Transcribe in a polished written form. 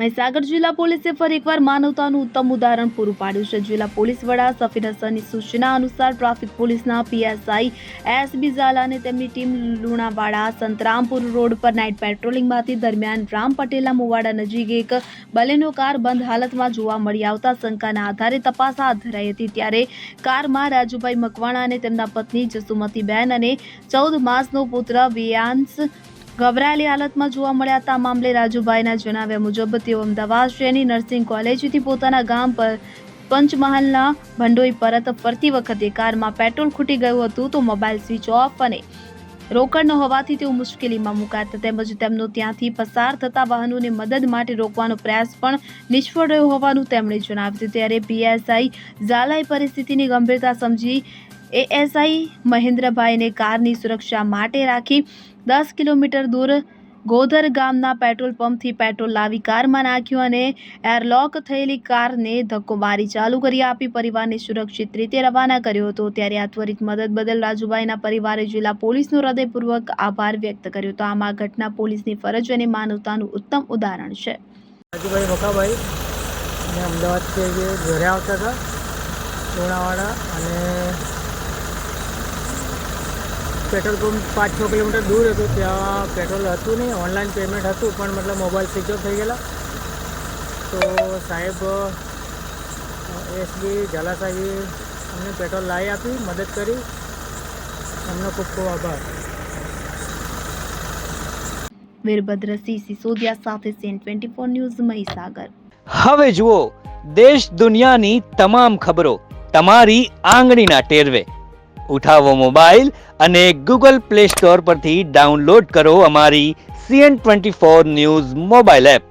મહીસાગર જિલ્લા પોલીસે ફરી એકવાર માનવતાનું ઉત્તમ ઉદાહરણ પૂરું પાડ્યું છે। જિલ્લા પોલીસ વડા સફીર હસનની સૂચના અનુસાર ટ્રાફિક પોલીસના પીએસઆઈ એસબી ઝાલા અને તેમની ટીમ લુણાવાડા સંતરામપુર રોડ પર નાઇટ પેટ્રોલિંગમાંથી દરમિયાન રામ પટેલના મુવાડા નજીક એક બલેનો કાર બંધ હાલતમાં જોવા મળી આવતા શંકાના આધારે તપાસ હાથ ધરાઈ હતી। ત્યારે કારમાં રાજુભાઈ મકવાણા અને તેમના પત્ની જસુમતીબેન અને 14 માસનો પુત્ર વિયાંશ ગભરાયેલી હાલતમાં જોવા મળ્યા હતા। આ મામલે રાજુભાઈના જણાવ્યા મુજબ તેઓ અમદાવાદ શહેરની નર્સિંગ કોલેજથી પોતાના ગામ પર પંચમહાલના ભંડોઈ પરત ફરતી વખતે કારમાં પેટ્રોલ ખૂટી ગયું હતું તો મોબાઈલ સ્વિચ ઓફ અને રોકડ ન હોવાથી તેઓ મુશ્કેલીમાં મુકાયા હતા। તેમજ તેમનો ત્યાંથી પસાર થતા વાહનોને મદદ માટે રોકવાનો પ્રયાસ પણ નિષ્ફળ રહ્યો હોવાનું તેમણે જણાવ્યું। ત્યારે પીએસઆઈ ઝાલાએ પરિસ્થિતિની ગંભીરતા સમજી એએસઆઈ મહેન્દ્રભાઈને કારની સુરક્ષા માટે રાખી 10 કિલોમીટર દૂર ગોધર ગામના પેટ્રોલ પંપથી પેટ્રોલ લાવી કારમાં નાખ્યું અને એરલોક થયેલી કારને ધક્કો મારી ચાલુ કરી આપી પરિવારને સુરક્ષિત રીતે રવાના કર્યો હતો। ત્યારે આ ત્વરિત મદદ બદલ રાજુભાઈના પરિવારે જિલ્લા પોલીસનો હૃદયપૂર્વક આભાર વ્યક્ત કર્યો હતો। આમાં ઘટના પોલીસની ફરજ અને માનવતાનું ઉત્તમ ઉદાહરણ છે। રાજુભાઈ મકાભાઈ અને અમદાવાદથી ઘરે આવતા હતા લુણાવાડા અને પેટ્રોલ પંપ 5-6 કિલોમીટર દૂર હતું। ત્યાં પેટ્રોલ હતું નહીં, ઓનલાઈન પેમેન્ટ હતું પણ મતલબ મોબાઈલ સ્વિચ ઓફ થઈ ગયેલા। તો સાહેબ એસબી ઝાલા સાહેબે અમને પેટ્રોલ લાવી આપી, મદદ કરી, એમનો ખૂબ ખૂબ આભાર। વીરભદ્રસિંહ સિસોદિયા સાથે CN24 ન્યૂઝ મહીસાગર। હવે જુઓ દેશ દુનિયાની તમામ ખબરો તમારી આંગળીના ટેરવે। ઉઠાવો મોબાઈલ અને ગૂગલ પ્લે સ્ટોર પરથી ડાઉનલોડ કરો અમારી CN24 ન્યૂઝ મોબાઈલ એપ।